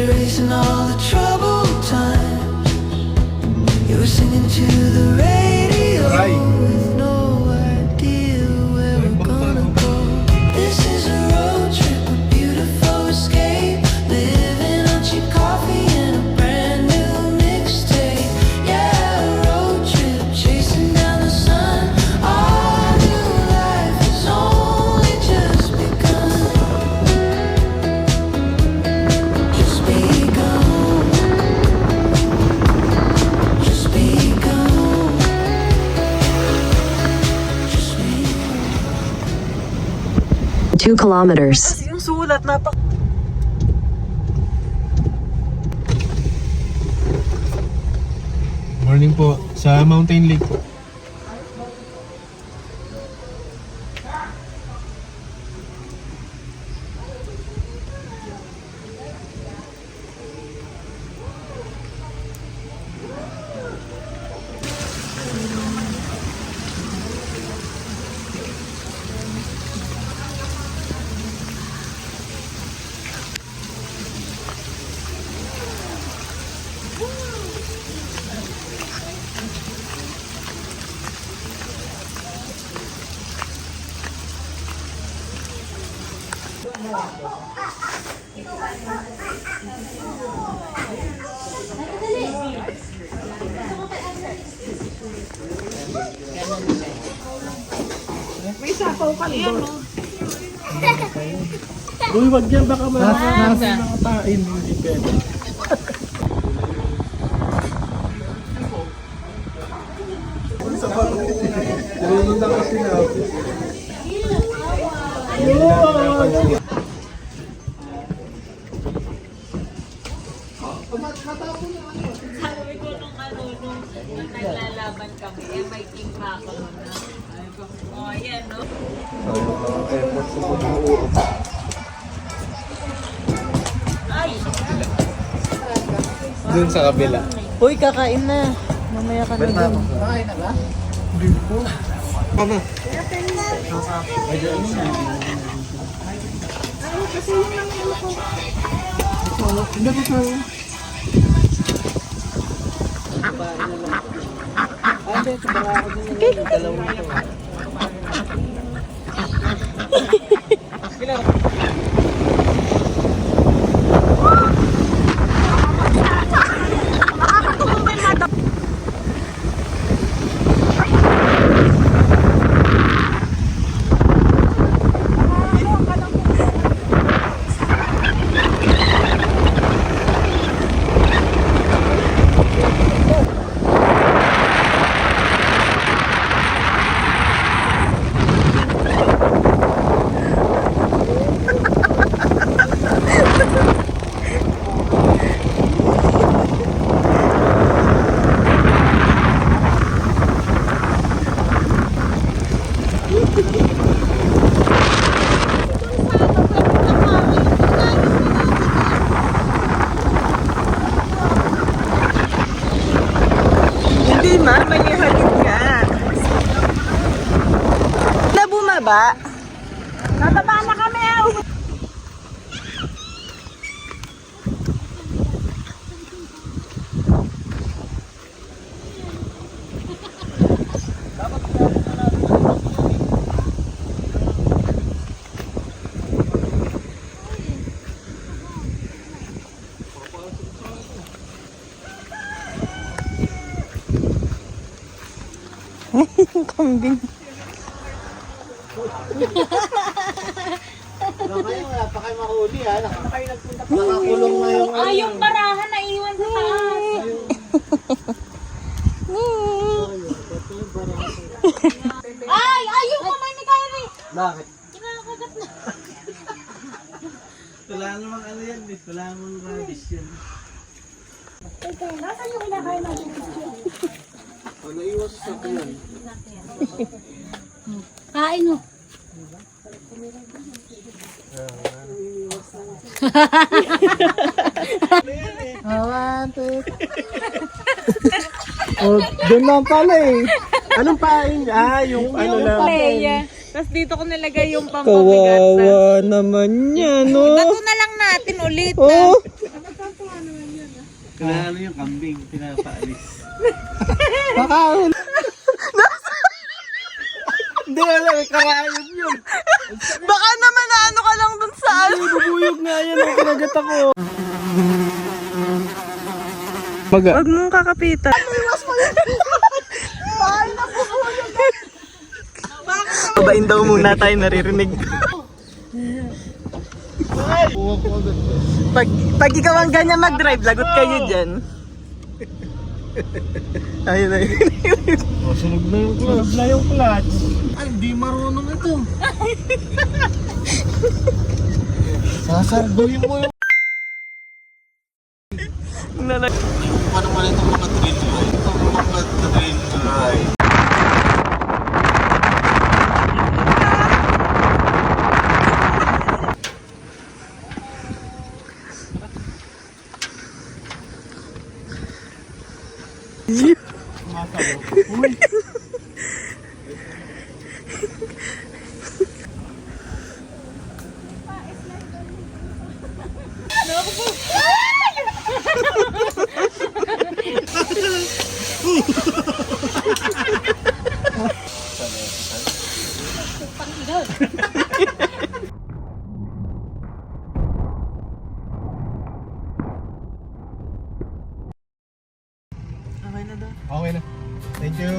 erasing all the troubled times. You were singing to the radio with no idea where we're gonna go. This is a road trip, a beautiful escape. Living on cheap coffee and a brand new mixtape. Yeah, a road trip, chasing down the sun. Our new life has only just begun. Just begun. Just begun. Just begun. 2 kilometers. Kasi yung sulat, Morning po. Sa Mountain Lake po. Uy, wag yan, baka makatain. Hindi pwede. Tinunod lang kasi na. Sabi ko nung naglalaban kami, may team pa ako na. Sabi ko, yan, no? Ay! Dun sa kabila. Uy, kakain na. Mamaya ka na dun. Hindi ma, mali halid nga. Na bumaba? Nataba na kami. Kambing. Wala pa kayo makahuli ha. Nakakulong na yung... Yung barahan na iwan sa taas. Ayoko may ni Kyrie. Bakit? Kinakagat na. Wala namang ano yan eh. Wala namang radish yan. Nasaan yung kinakain natin? Naiwas sa yan. Kain mo. Oh, doon lang pala eh. Anong pain? Yung ano lang. Leia. Tapos dito ko nilagay yung pampabigat na. Kawawa naman yan, no? Bato na lang natin ulit Oh, na. Kailangan yung kambing, pinapaalis. Pakaon! Hindi wala, may karayom yun. Baka naman na ano ka lang dun sa ano. Bubuyog nga yan, ang kinagat ako. Huwag mong kakapitan. Babain daw muna tayo naririnig. Pag ikaw ang ganyan mag-drive, lagot kayo dyan. Ayun, ayun. Oh, sunog na yung clutch. Sunog na yung clutch. Ay, hindi marunong ito. Sasarduhin mo yung... Nalag... Paano man itong mga drill ride? Itong mga drill ride. Uy! Okay na daw. Okay na. Thank you.